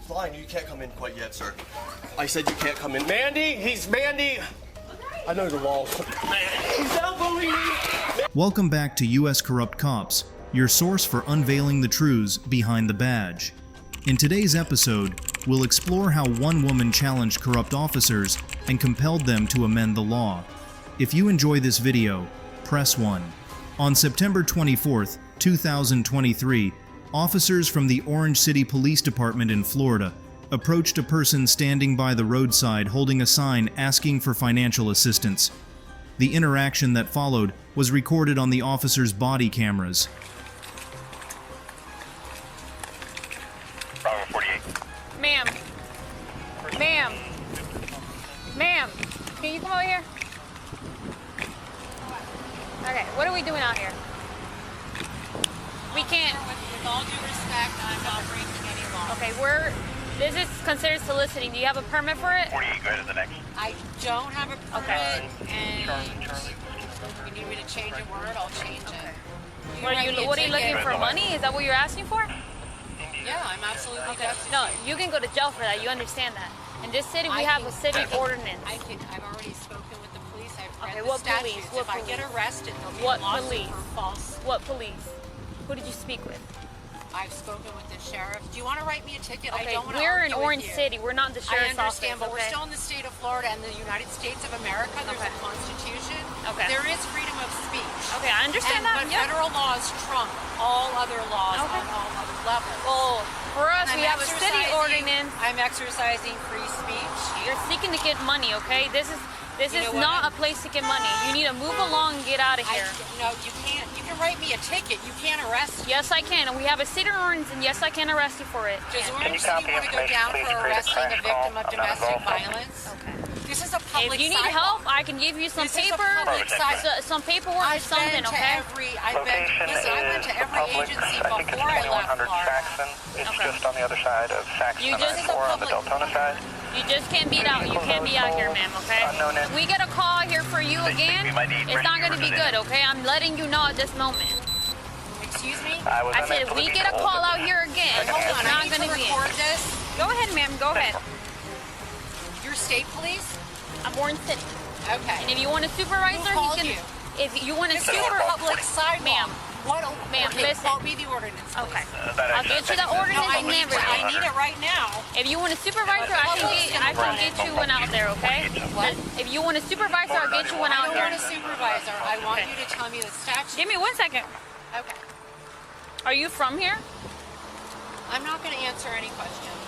fine. You can't come in quite yet, sir. I said you can't come in. Mandy! He's Mandy! I know the law. He's elbowing me! Welcome back to U.S. Corrupt Cops, your source for unveiling the truths behind the badge. In today's episode, we'll explore how one woman challenged corrupt officers and compelled them to amend the law. If you enjoy this video, press 1. On September 24th, 2023, officers from the Orange City Police Department in Florida approached a person standing by the roadside holding a sign asking for financial assistance. The interaction that followed was recorded on the officer's body cameras. Ma'am. Ma'am. Ma'am. Can you come over here? Okay, what are we doing out here? We can't. With all due respect, I'm not breaking any law. Okay, this is considered soliciting. Do you have a permit for it? 48, go to the next. I don't have a permit, Okay. and if you need me to change a word, I'll change it. What are you looking for, money? Is that what you're asking for? Yeah, I'm absolutely destitute. No, you can go to jail for that. You understand that. In this city, we have a city ordinance. I've already spoken with the police. I've read Okay, the what statutes. police? What if I get police? arrested, there'll be What a lawsuit police? for false. What police? Who did you speak with? I've spoken with the sheriff. Do you want to write me a ticket? Okay, I don't want to we're in argue Orange with you. City. We're not the sheriff's I understand, office. but we're still in the state of Florida and the United States of America. There's a constitution. Okay. There is freedom of speech. Okay, I understand that. But Yeah. federal laws trump all other laws Okay. on all other levels. Well, for us, And we have a city ordinance. I'm exercising free speech. You're seeking to get money, okay? This You is know not what? a place to get money. You need to move along and get out of here. No, you can't. You can write me a ticket. You can't arrest me. Yes, I can. And we have a city ordinance, and yes, I can arrest you for it. Does Can you Orange City copy want to go information, down please, for create a arresting a crash victim call? of I'm not domestic involved. violence? Okay. This is a public If you need sidewalk. help, I can give you some This is a paper, public sidewalk. some paperwork or something, okay? I went to every agency before I left 2100 Florida. Saxon. It's Okay. just on the other side of Saxon You and just- I-4 on the Deltona side. You just can't be out. You can't be out here, ma'am. Okay? If we get a call here for you again, it's not going to be good. Okay? I'm letting you know at this moment. Excuse me? I said if we get a call out here again, Hold it's on, I not need going to to be. record this. Go ahead, ma'am. Go ahead. You're state police? I'm Orange City. Okay. And if you want a supervisor, Who called he can. you? If you want a This is a public sidewalk. Ma'am. What? Ma'am, okay, listen. quote me the ordinance, please. Okay. I'll get you the No, ordinance I and need everything. it right now. If you want a supervisor, I can get you one out there, okay? What? If you want a supervisor, I'll get you one I out don't there. want a supervisor. I want Okay. you to tell me the statute. Give me 1 second. Okay. Are you from here? I'm not going to answer any questions.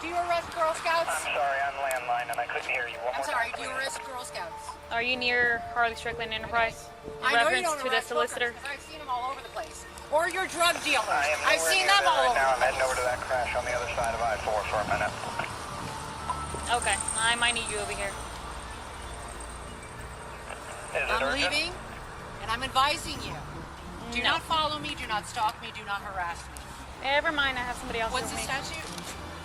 Do you arrest Girl Scouts? I'm sorry, I'm landline and I couldn't hear you. One I'm more sorry, time, do you please. arrest Girl Scouts? Are you near Harley Strickland Enterprise? In I know you reference don't to the arrest solicitor? because I've seen them all over the place. Or your drug dealers. I am I've nowhere seen near them there all right over now. the I'm heading place. over to that crash on the other side of I-4 for a minute. Okay, I might need you over here. Is it I'm urgent? leaving, and I'm advising you. Do No. not follow me, do not stalk me, do not harass me. Never mind, I have somebody else What's with the me. statute?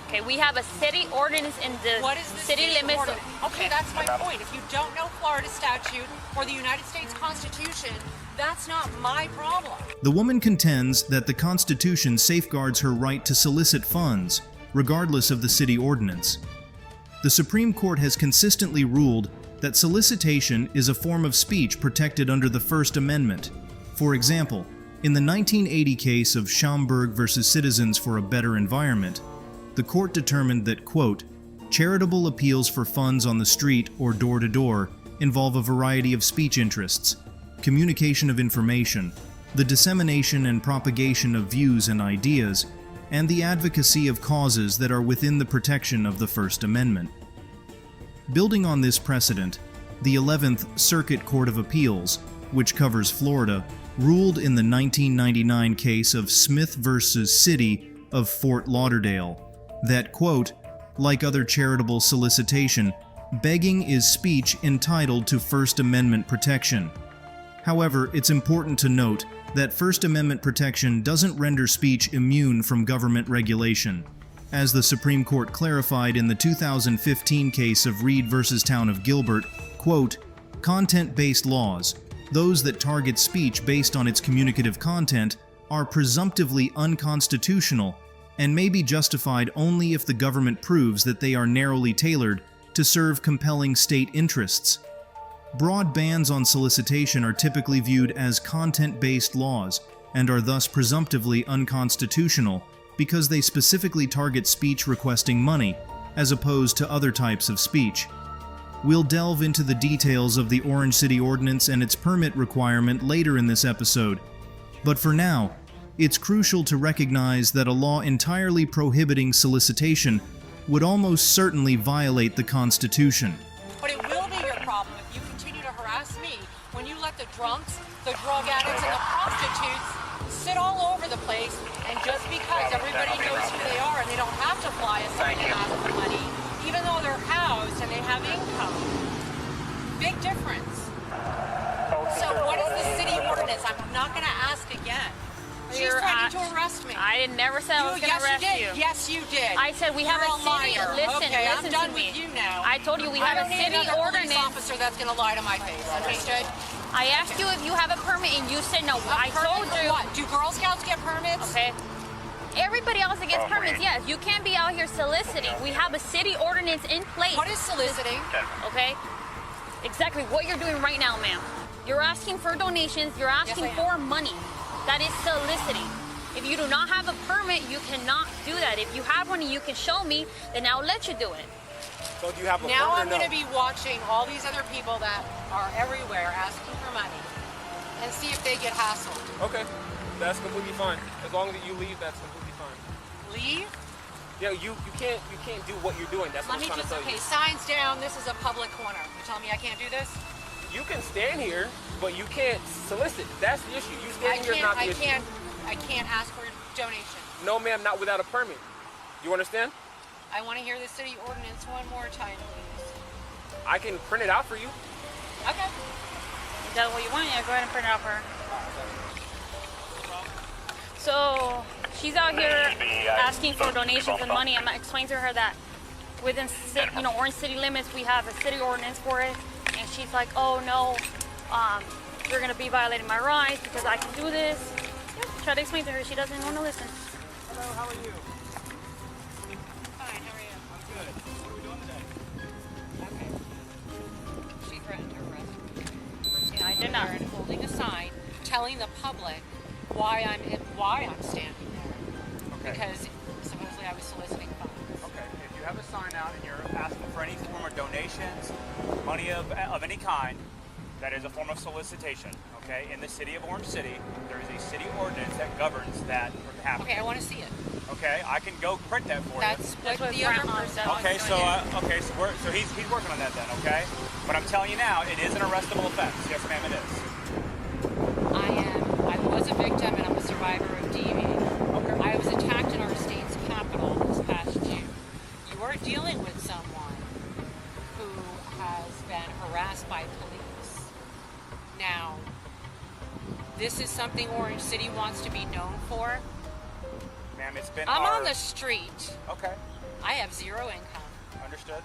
Okay, we have a city ordinance in the What is the city limits. order? Okay, that's my point. If you don't know Florida statute or the United States Constitution, that's not my problem. The woman contends that the Constitution safeguards her right to solicit funds, regardless of the city ordinance. The Supreme Court has consistently ruled that solicitation is a form of speech protected under the First Amendment. For example, in the 1980 case of Shamberg versus Citizens for a Better Environment, the court determined that, quote, charitable appeals for funds on the street or door-to-door involve a variety of speech interests, communication of information, the dissemination and propagation of views and ideas, and the advocacy of causes that are within the protection of the First Amendment. Building on this precedent, the 11th Circuit Court of Appeals, which covers Florida, ruled in the 1999 case of Smith versus City of Fort Lauderdale that, quote, like other charitable solicitation, begging is speech entitled to First Amendment protection. However, it's important to note that First Amendment protection doesn't render speech immune from government regulation. As the Supreme Court clarified in the 2015 case of Reed versus Town of Gilbert, quote, content-based laws, those that target speech based on its communicative content, are presumptively unconstitutional and may be justified only if the government proves that they are narrowly tailored to serve compelling state interests. Broad bans on solicitation are typically viewed as content-based laws and are thus presumptively unconstitutional because they specifically target speech requesting money, as opposed to other types of speech. We'll delve into the details of the Orange City Ordinance and its permit requirement later in this episode, but for now, it's crucial to recognize that a law entirely prohibiting solicitation would almost certainly violate the Constitution. But it will be your problem if you continue to harass me when you let the drunks, the drug addicts, and the prostitutes sit all over the place, and just because everybody knows who they are and they don't have to fly a sign and ask for money, even though they're housed and they have income. Big difference. So what is the city ordinance? I'm not going to ask again. She's trying to arrest me. I never said I was going to arrest you. Yes, you did. I said we have a city. Listen, okay, listen I'm done to me. with you now. I told you we have a city ordinance. Police officer that's going to lie to my face. Understood? I asked you if you have a permit and you said no. I told you. What? Do Girl Scouts get permits? Okay. Everybody else that gets permits, yes. You can't be out here soliciting. We have a city ordinance in place. What is soliciting? Okay. Exactly what you're doing right now, ma'am. You're asking for donations. You're asking for money. That is soliciting. If you do not have a permit, you cannot do that. If you have one and you can show me, then I'll let you do it. So do you have a now permit I'm or no? going to be watching all these other people that are everywhere asking for money and see if they get hassled. Okay, that's completely fine. As long as you leave, that's completely fine. Leave? Yeah, you can't do what you're doing. That's what I'm trying to tell you. Signs down. This is a public corner. You telling me I can't do this? You can stand here, but you can't solicit. That's the issue. You standing here is not the issue. I can't ask for donation. No, ma'am, not without a permit. You understand? I want to hear the city ordinance one more time, please. I can print it out for you. Okay. Is that what you want? Yeah, go ahead and print it out for her. So she's out here asking for donations and money. I'm explaining to her that within Orange City limits, we have a city ordinance for it. And she's like, oh no, you're gonna be violating my rights because I can do this. Yeah, try to explain to her. She doesn't want to listen. Hello, how are you? Fine, how are you? I'm good. What are we doing today? Okay. She threatened to arrest me. I did not. And holding a sign telling the public why I'm standing there. Okay. Because supposedly I was soliciting funds. Okay, if you have a sign out and you're asking for any form of donations, money of any kind, that is a form of solicitation, okay? In the city of Orange City, there is a city ordinance that governs that happening. Okay, I want to see it. Okay, I can go print that for That's you. what what the other Grandma person said. was Okay, doing. so he's working on that then, okay? But I'm telling you now, it is an arrestable offense. Yes, ma'am, it is. I was a victim and I'm a survivor of DV. Okay. I was attacked in our state's capital this past June. You are dealing with someone who has been harassed by police. Now, this is something Orange City wants to be known for. Ma'am, it's been I'm our... on the street. Okay, I have zero income. understood.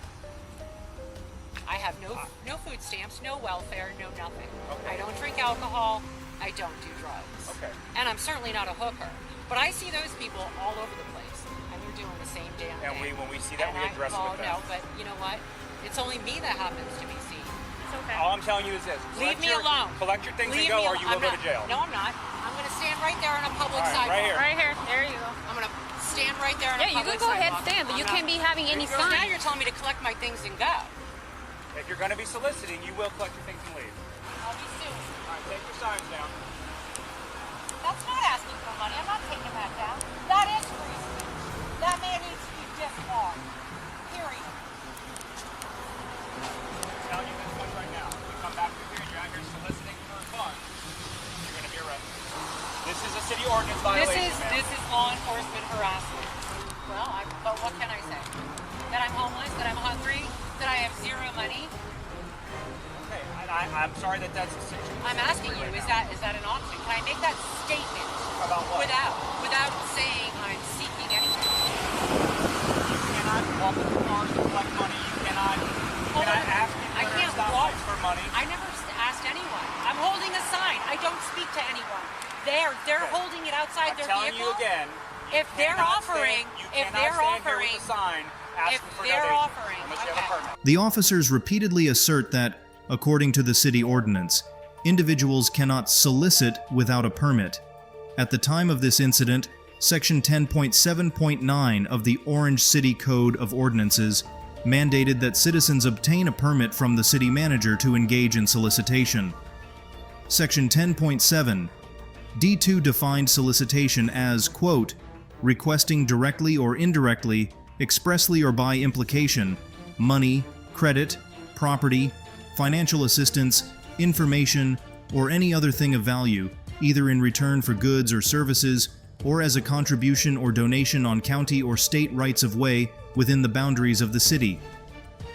I have no food stamps, no welfare, no nothing. Okay. I don't drink alcohol. I don't do drugs. Okay. And I'm certainly not a hooker. But I see those people all over the place, and they're doing the same damn And thing. when we see that, And we address it with no, them. but you know what? It's only me that happens to be seen. It's okay. All I'm telling you is this. Leave me alone. Collect your things Leave and go, me or you alone. will go to jail. No, I'm not. I'm going to stand right there on a public All right, sidewalk. right here. Right here. There you go. I'm going to stand right there on a Yeah, you public can go ahead sidewalk. stand, but you I'm can't not. be having any Because now signs. you're telling me to collect my things and go. If you're going to be soliciting, you will collect your things and leave. I'll be soon. All right, take your signs down. That's not asking for money. I'm not taking that down. That is free speech. That man needs to be disbarred. Period. I'm telling you this much right now. If you come back to here and you're out here soliciting for funds, you're going to be arrested. This is a city ordinance violation, ma'am. This is law enforcement harassment. Well, but what can I say? That I'm homeless, that I'm hungry, that I have zero money. Okay, and I'm sorry that that's the situation. I'm asking you, is that an option? Can I make that statement About what? without saying I'm seeking anything? You cannot walk with the cars to collect money. You cannot ask people I at can't stop walk lights for money. I never asked anyone. I'm holding a sign. I don't speak to anyone. They're holding it outside I'm their telling vehicle. you again, If they're offering, You cannot stand here with a sign asking for donations unless you have a permit. The officers repeatedly assert that, according to the city ordinance, individuals cannot solicit without a permit. At the time of this incident, Section 10.7.9 of the Orange City Code of Ordinances mandated that citizens obtain a permit from the city manager to engage in solicitation. Section 10.7 D2 defined solicitation as, quote, requesting directly or indirectly, expressly or by implication, money, credit, property, financial assistance, information, or any other thing of value, either in return for goods or services, or as a contribution or donation on county or state rights of way within the boundaries of the city.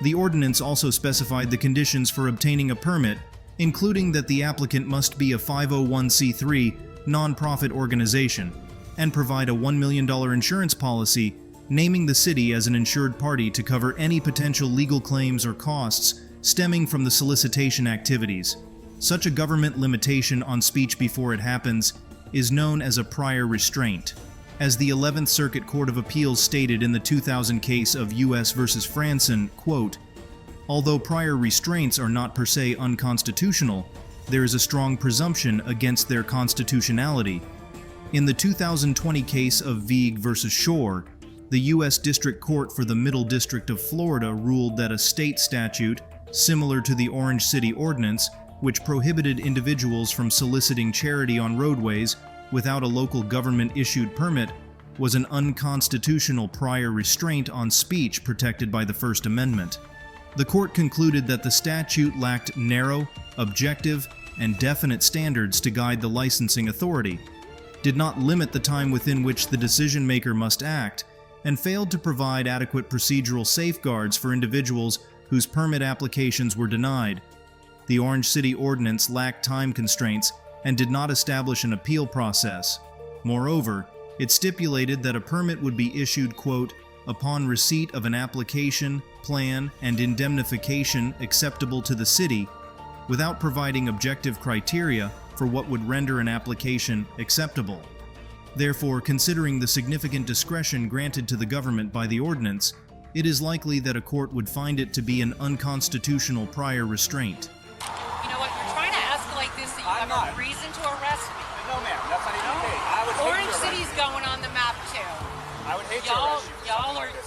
The ordinance also specified the conditions for obtaining a permit, including that the applicant must be a 501c3 nonprofit organization and provide a $1 million insurance policy naming the city as an insured party to cover any potential legal claims or costs stemming from the solicitation activities. Such a government limitation on speech before it happens is known as a prior restraint. As the 11th Circuit Court of Appeals stated in the 2000 case of U.S. v. Franson, quote, although prior restraints are not per se unconstitutional, there is a strong presumption against their constitutionality. In the 2020 case of Veig v. Shore, the U.S. District Court for the Middle District of Florida ruled that a state statute, similar to the Orange City Ordinance, which prohibited individuals from soliciting charity on roadways without a local government-issued permit, was an unconstitutional prior restraint on speech protected by the First Amendment. The court concluded that the statute lacked narrow, objective, and definite standards to guide the licensing authority, did not limit the time within which the decision-maker must act, and failed to provide adequate procedural safeguards for individuals whose permit applications were denied. The Orange City Ordinance lacked time constraints and did not establish an appeal process. Moreover, it stipulated that a permit would be issued, quote, upon receipt of an application, plan, and indemnification acceptable to the city, without providing objective criteria for what would render an application acceptable. Therefore, considering the significant discretion granted to the government by the ordinance, it is likely that a court would find it to be an unconstitutional prior restraint. You know what? You're trying to escalate this so you have a reason to arrest me. No, ma'am, that's not even the case. I would hate Orange to arrest City's you. going on the map too. I would hate to arrest you for y'all something are- like this.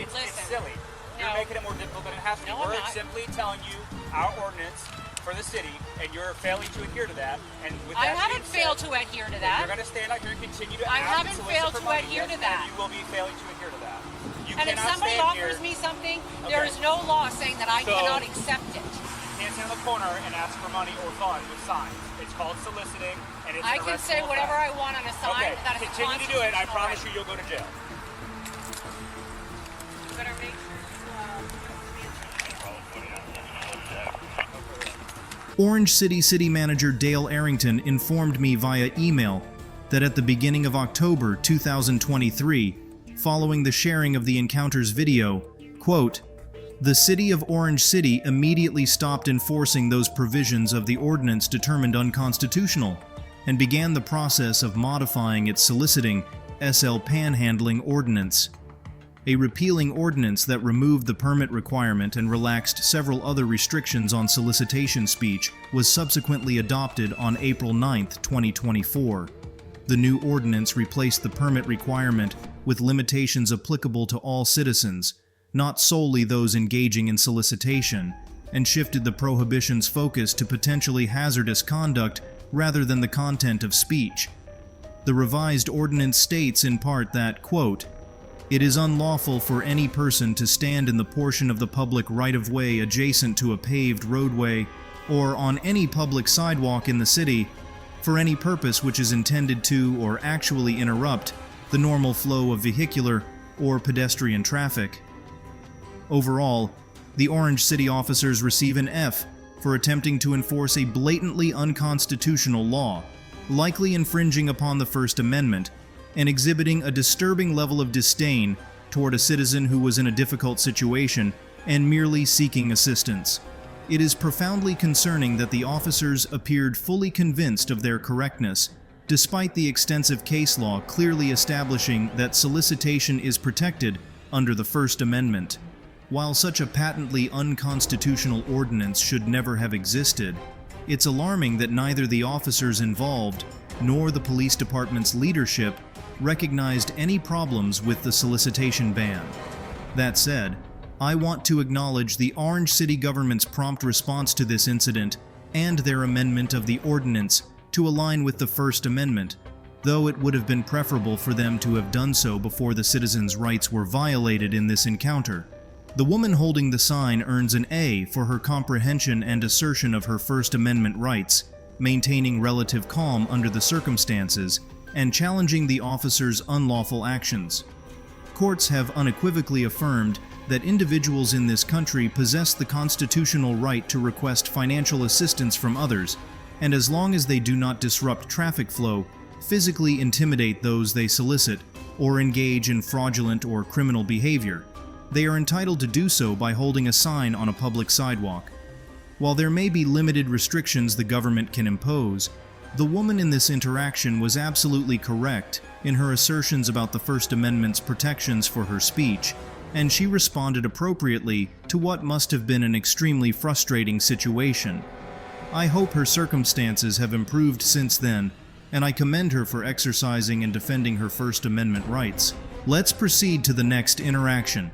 It's listen. silly. No. You're making it more difficult than it has to be. No, I'm We're not. simply telling you our ordinance for the city, and you're failing to adhere to that. And with I that haven't being failed said, to adhere to You're that. going to stand out here and continue to I ask haven't and solicit failed for to money, adhere yes, to that. and you will be failing to adhere to that. You And if cannot somebody stand offers here. me something, there is no law saying that I So- cannot accept it. You can't stand in the corner and ask for money or funds with signs. It's called soliciting, and it's I an can say arrestable whatever offense. I want on a sign. Okay, That is a continue to do it. I constitutional promise right. you, you'll go to jail. You better make sure Orange City Manager Dale Arrington informed me via email that at the beginning of October 2023, following the sharing of the encounter's video, quote, the City of Orange City immediately stopped enforcing those provisions of the ordinance determined unconstitutional and began the process of modifying its soliciting SL panhandling ordinance. A repealing ordinance that removed the permit requirement and relaxed several other restrictions on solicitation speech was subsequently adopted on April 9, 2024. The new ordinance replaced the permit requirement with limitations applicable to all citizens, not solely those engaging in solicitation, and shifted the prohibition's focus to potentially hazardous conduct rather than the content of speech. The revised ordinance states in part that, quote, it is unlawful for any person to stand in the portion of the public right-of-way adjacent to a paved roadway or on any public sidewalk in the city for any purpose which is intended to or actually interrupt the normal flow of vehicular or pedestrian traffic. Overall, the Orange City officers receive an F for attempting to enforce a blatantly unconstitutional law, likely infringing upon the First Amendment, and exhibiting a disturbing level of disdain toward a citizen who was in a difficult situation and merely seeking assistance. It is profoundly concerning that the officers appeared fully convinced of their correctness, despite the extensive case law clearly establishing that solicitation is protected under the First Amendment. While such a patently unconstitutional ordinance should never have existed, it's alarming that neither the officers involved nor the police department's leadership recognized any problems with the solicitation ban. That said, I want to acknowledge the Orange City government's prompt response to this incident and their amendment of the ordinance to align with the First Amendment, though it would have been preferable for them to have done so before the citizens' rights were violated in this encounter. The woman holding the sign earns an A for her comprehension and assertion of her First Amendment rights, maintaining relative calm under the circumstances, and challenging the officers' unlawful actions. Courts have unequivocally affirmed that individuals in this country possess the constitutional right to request financial assistance from others, and as long as they do not disrupt traffic flow, physically intimidate those they solicit, or engage in fraudulent or criminal behavior, they are entitled to do so by holding a sign on a public sidewalk. While there may be limited restrictions the government can impose, the woman in this interaction was absolutely correct in her assertions about the First Amendment's protections for her speech, and she responded appropriately to what must have been an extremely frustrating situation. I hope her circumstances have improved since then, and I commend her for exercising and defending her First Amendment rights. Let's proceed to the next interaction.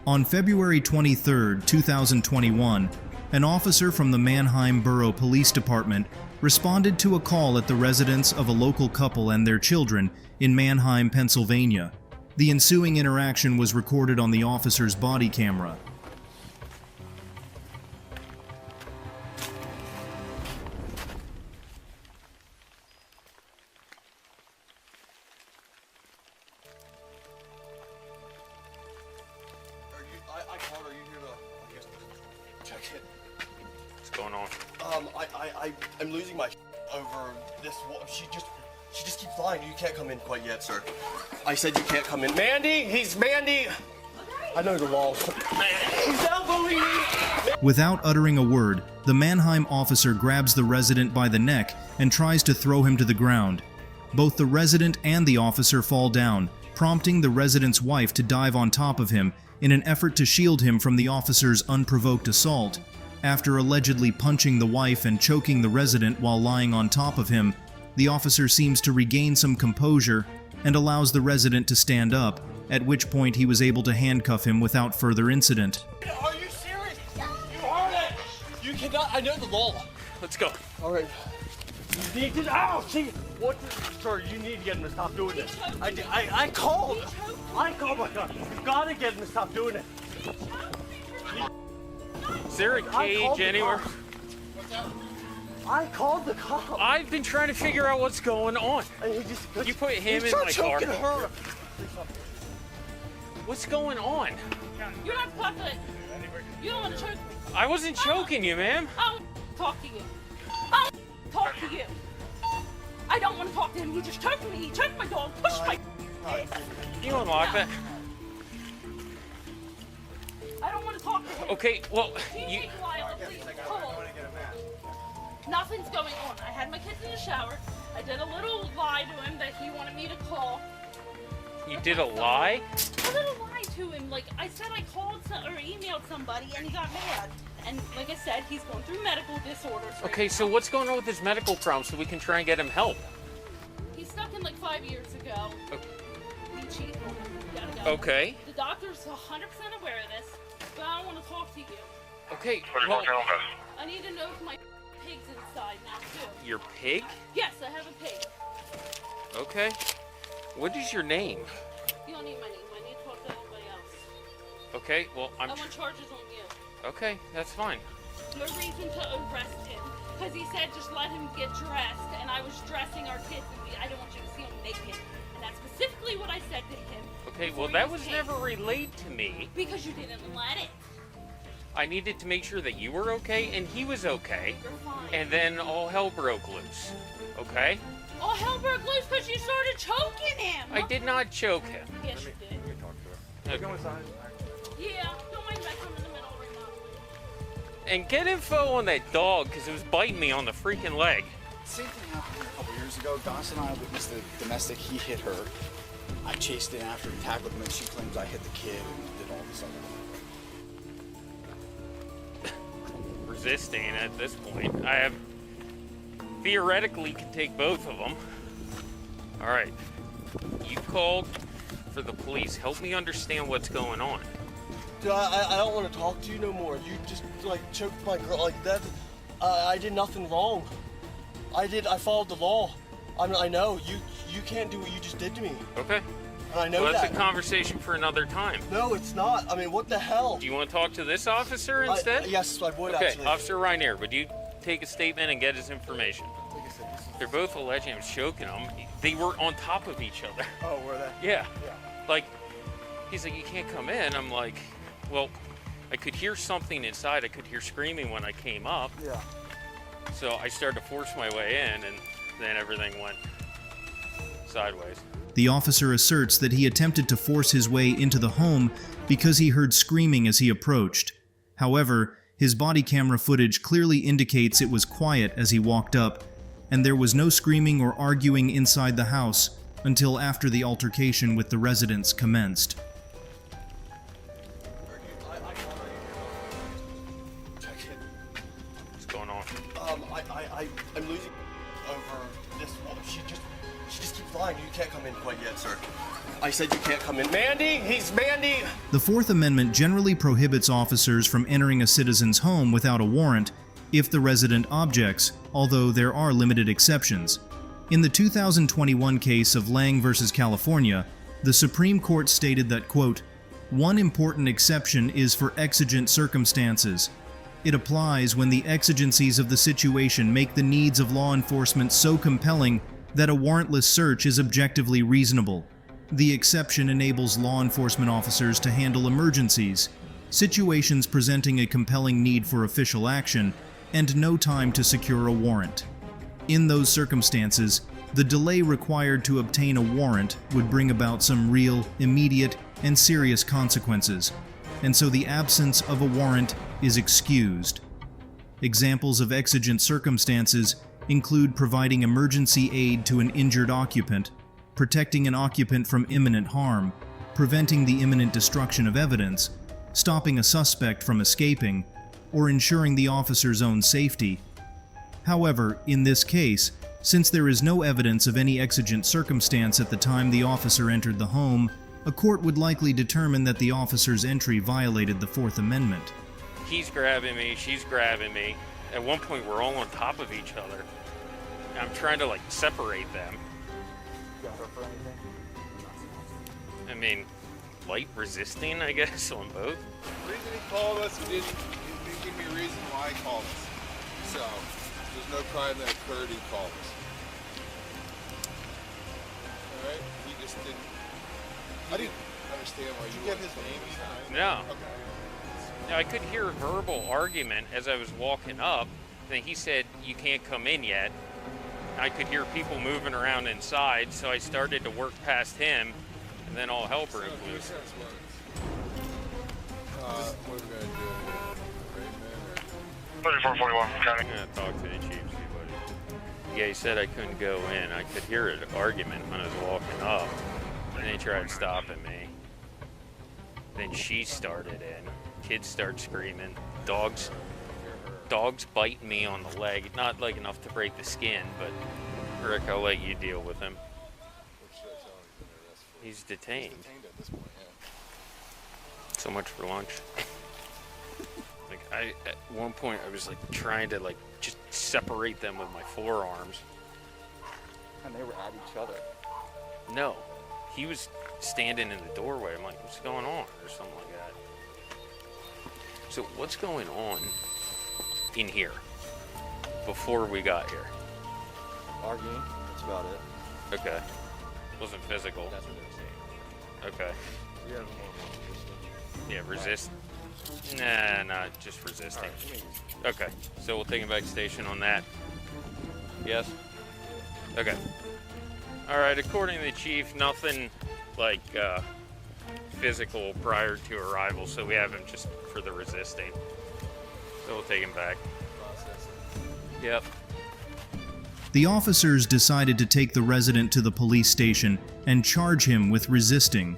On February 23, 2021, an officer from the Manheim Borough Police Department responded to a call at the residence of a local couple and their children in Manheim, Pennsylvania. The ensuing interaction was recorded on the officer's body camera. I called. Are you here to, I guess, check it? What's going on? I'm losing my over this. She just keeps lying. You can't come in quite yet, sir. I said you can't come in. Mandy, Mandy. I know the law. He's elbowing me. Without uttering a word, the Manheim officer grabs the resident by the neck and tries to throw him to the ground. Both the resident and the officer fall down, prompting the resident's wife to dive on top of him in an effort to shield him from the officer's unprovoked assault. After allegedly punching the wife and choking the resident while lying on top of him, the officer seems to regain some composure and allows the resident to stand up, at which point he was able to handcuff him without further incident. Are you serious? You heard it. You cannot. I know the law. Let's go. All right. You need to. Ow! See what? Sir, you need to get him to stop doing this. I called. I called my God. You gotta get him to stop doing it. Is there a cage anywhere? I called the cop. I've been trying to figure out what's going on. And he just, You put him in my car. Her. What's going on? You're not fucking. You don't want to choke me. I wasn't choking you, ma'am. I don't talk to you. I don't talk to you. I don't want to talk to him. He just choked me. He choked my dog. Pushed my. You unlock that. I don't want to talk to him. Okay, well, Can you you. take a while, please? Hold on. Nothing's going on. I had my kids in the shower. I did a little lie to him that he wanted me to call. You did a lie? A little lie to him. Like, I said I called or emailed somebody and he got mad. And like I said, he's going through medical disorders. Right Okay, so what's going on with his medical problem so we can try and get him help? He's stuck in like 5 years ago. Okay. He cheated on him. Yada, yada. Okay. The doctor's 100% aware of this, but I don't want to talk to you. Okay, well, I need to know if my pig's inside now too. your pig? Yes, I have a pig. Okay. What is your name? You don't need my name. I need to talk to everybody else. Okay, well, I want charges on you. Okay, that's fine. No reason to arrest him, because he said just let him get dressed, and I was dressing our kids, and I didn't want you to see him naked. And that's specifically what I said to him. Okay, well, that was never relayed to me. Because you didn't let it. I needed to make sure that you were okay and he was okay. You're fine. And then all hell broke loose. Okay? All hell broke loose because you started choking him. I did not choke him. Yes, you did. Okay. Yeah, don't mind if I come in the middle right now. And get info on that dog because it was biting me on the freaking leg. Same thing happened a couple years years ago. Donson and I witnessed the domestic. He hit her. I chased in after and tackled him, and she claims I hit the kid and did all this other. Resisting at this point. I have theoretically can take both of them. All right. You called for the police. Help me understand what's going on. Dude, I don't want to talk to you no more. You just like choked my girl like that. I did nothing wrong. I followed the law. I know you can't do what you just did to me. Okay. And I know well, that's that. a conversation for another time. No, it's not. I mean, what the hell? Do you want to talk to this officer instead? Yes, I would okay, actually. Officer Reinier, would you take a statement and get his information? They're both alleging I'm choking them. They were on top of each other. Oh, were they? Yeah. Like, he's like, you can't come in. I'm like, well, I could hear something inside. I could hear screaming when I came up. Yeah. So I started to force my way in, and then everything went sideways. The officer asserts that he attempted to force his way into the home because he heard screaming as he approached. However, his body camera footage clearly indicates it was quiet as he walked up, and there was no screaming or arguing inside the house until after the altercation with the residents commenced. What's going on? I'm losing over this. She just keeps lying. You can't come in quite yet, sir. I said you can't come in. Mandy, he's Mandy. The Fourth Amendment generally prohibits officers from entering a citizen's home without a warrant if the resident objects, although there are limited exceptions. In the 2021 case of Lang versus California, the Supreme Court stated that, quote, "One important exception is for exigent circumstances. It applies when the exigencies of the situation make the needs of law enforcement so compelling that a warrantless search is objectively reasonable. The exception enables law enforcement officers to handle emergencies, situations presenting a compelling need for official action, and no time to secure a warrant. In those circumstances, the delay required to obtain a warrant would bring about some real, immediate, and serious consequences, and so the absence of a warrant is excused. Examples of exigent circumstances include providing emergency aid to an injured occupant, protecting an occupant from imminent harm, preventing the imminent destruction of evidence, stopping a suspect from escaping, or ensuring the officer's own safety. However, in this case, since there is no evidence of any exigent circumstance at the time the officer entered the home, a court would likely determine that the officer's entry violated the Fourth Amendment. He's grabbing me, she's grabbing me. At one point, we're all on top of each other. I'm trying to, like, separate them. Got her for anything? I mean, light resisting, I guess, on both. The reason he called us, he didn't give me a reason why he called us. So, there's no crime that occurred, he called us. Alright? He just didn't... I didn't understand why you get his name. No. Okay. Now, I could hear a verbal argument as I was walking up. Then he said, you can't come in yet. I could hear people moving around inside, so I started to work past him, and then all hell broke loose. What are we going to do? Right, 3441 from County. I'm going to talk to the chief, see what he... Yeah, he said I couldn't go in. I could hear an argument when I was walking up. And they tried stopping me. Then she started in. Kids start screaming. Dogs biting me on the leg. Not like enough to break the skin, but Rick, I'll let you deal with him. What should I tell him he's been arrested for? He's detained. He's detained at this point, yeah. So much for lunch. Like at one point I was like trying to like just separate them with my forearms. And they were at each other. No, he was standing in the doorway. I'm like, what's going on? Or something like that. So what's going on in here before we got here? Arguing. That's about it. Okay. Wasn't physical. That's what they're saying. Okay. We have more. Yeah, resist. Nah, just resisting. Okay, so we'll take him back to station on that. Yes? Okay. Alright, according to the chief, nothing like physical prior to arrival, so we have him just for the resisting. So we'll take him back. Yep. The officers decided to take the resident to the police station and charge him with resisting.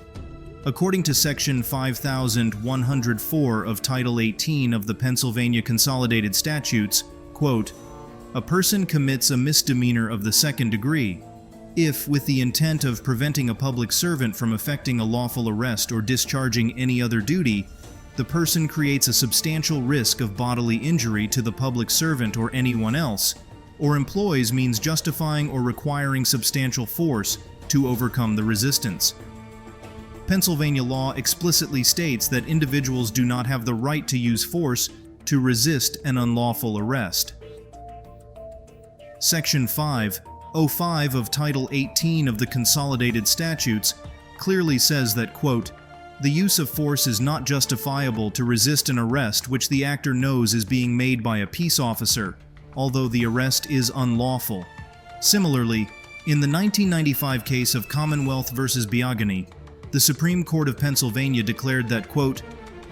According to Section 5104 of Title 18 of the Pennsylvania Consolidated Statutes, quote, "A person commits a misdemeanor of the second degree if, with the intent of preventing a public servant from effecting a lawful arrest or discharging any other duty, the person creates a substantial risk of bodily injury to the public servant or anyone else, or employs means justifying or requiring substantial force to overcome the resistance." Pennsylvania law explicitly states that individuals do not have the right to use force to resist an unlawful arrest. Section 505 of Title 18 of the Consolidated Statutes clearly says that, quote, "The use of force is not justifiable to resist an arrest which the actor knows is being made by a peace officer, although the arrest is unlawful." Similarly, in the 1995 case of Commonwealth v. Biagini, the Supreme Court of Pennsylvania declared that, quote,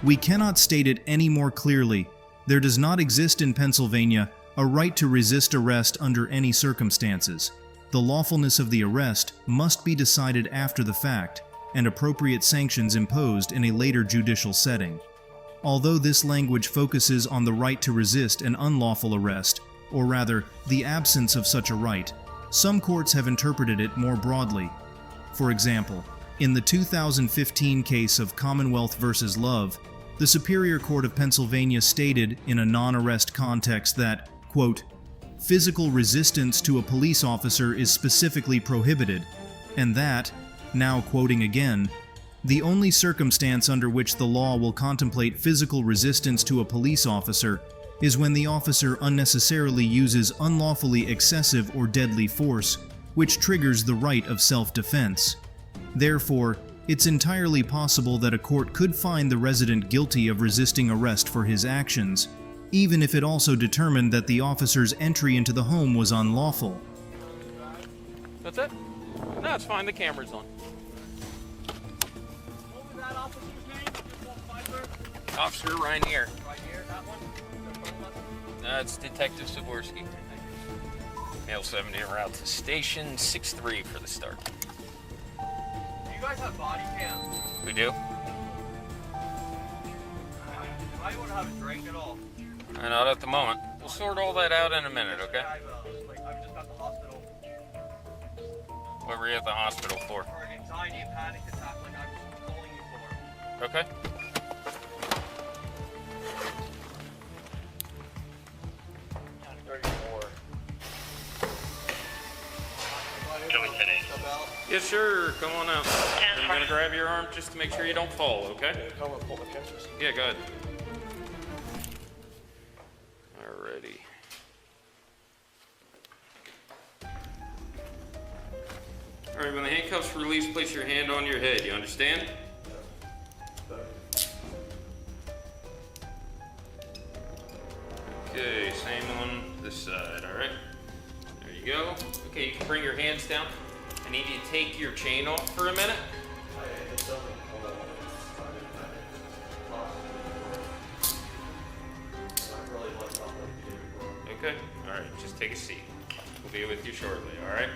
"We cannot state it any more clearly. There does not exist in Pennsylvania a right to resist arrest under any circumstances. The lawfulness of the arrest must be decided after the fact, and appropriate sanctions imposed in a later judicial setting." Although this language focuses on the right to resist an unlawful arrest, or rather, the absence of such a right, some courts have interpreted it more broadly. For example, in the 2015 case of Commonwealth v. Love, the Superior Court of Pennsylvania stated in a non-arrest context that, quote, "Physical resistance to a police officer is specifically prohibited," and that, now quoting again, "The only circumstance under which the law will contemplate physical resistance to a police officer is when the officer unnecessarily uses unlawfully excessive or deadly force, which triggers the right of self-defense. Therefore, it's entirely possible that a court could find the resident guilty of resisting arrest for his actions, even if it also determined that the officer's entry into the home was unlawful." That's it? No, it's fine. The camera's on. What was that officer's name? Just walk by her. Officer Rainier. Right here, that one? It's Detective Saborski. Mail 70 en route to station 6-3 for the start. Do you guys have body cams? We do? Do I want to have a drink at all? Not at the moment. We'll sort all that out in a minute, okay? I will. I'm just at the hospital What were you at the hospital for? for an anxiety and panic attack like I was calling you for. Okay. Yes, sure. Come on out. I'm gonna grab your arm just to make sure you don't fall, okay? Yeah, go ahead. Alrighty. Alright, when the handcuffs release, place your hand on your head. You understand? Okay, same on this side, alright? There you go. Okay, you can bring your hands down. I need you to take your chain off for a minute. Okay, alright, just take a seat. We'll be with you shortly, alright?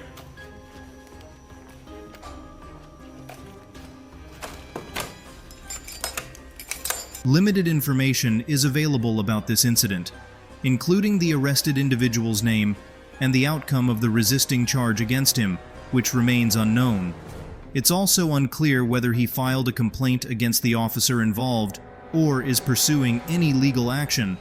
Limited information is available about this incident, including the arrested individual's name and the outcome of the resisting charge against him, which remains unknown. It's also unclear whether he filed a complaint against the officer involved or is pursuing any legal action.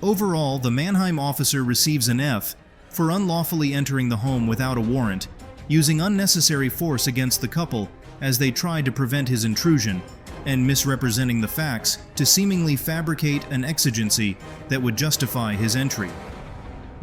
Overall, the Manheim officer receives an F for unlawfully entering the home without a warrant, using unnecessary force against the couple as they tried to prevent his intrusion, and misrepresenting the facts to seemingly fabricate an exigency that would justify his entry.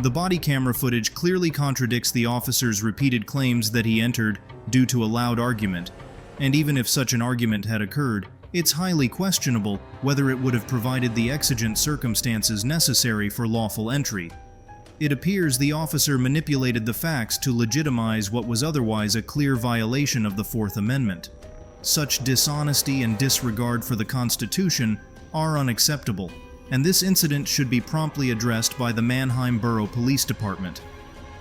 The body camera footage clearly contradicts the officer's repeated claims that he entered due to a loud argument, and even if such an argument had occurred, it's highly questionable whether it would have provided the exigent circumstances necessary for lawful entry. It appears the officer manipulated the facts to legitimize what was otherwise a clear violation of the Fourth Amendment. Such dishonesty and disregard for the Constitution are unacceptable, and this incident should be promptly addressed by the Manheim Borough Police Department.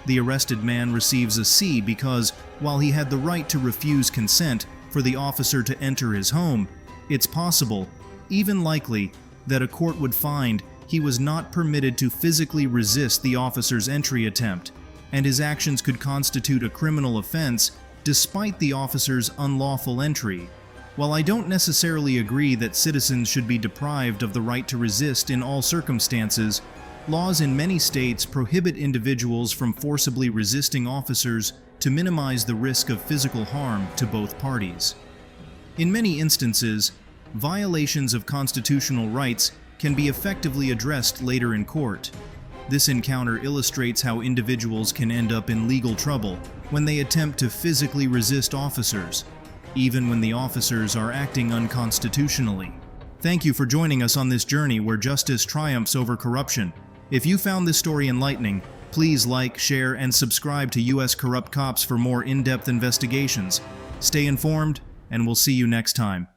The arrested man receives a C because, while he had the right to refuse consent for the officer to enter his home, it's possible, even likely, that a court would find he was not permitted to physically resist the officer's entry attempt, and his actions could constitute a criminal offense despite the officer's unlawful entry. While I don't necessarily agree that citizens should be deprived of the right to resist in all circumstances, laws in many states prohibit individuals from forcibly resisting officers to minimize the risk of physical harm to both parties. In many instances, violations of constitutional rights can be effectively addressed later in court. This encounter illustrates how individuals can end up in legal trouble when they attempt to physically resist officers, even when the officers are acting unconstitutionally. Thank you for joining us on this journey where justice triumphs over corruption. If you found this story enlightening, please like, share, and subscribe to U.S. Corrupt Cops for more in-depth investigations. Stay informed, and we'll see you next time.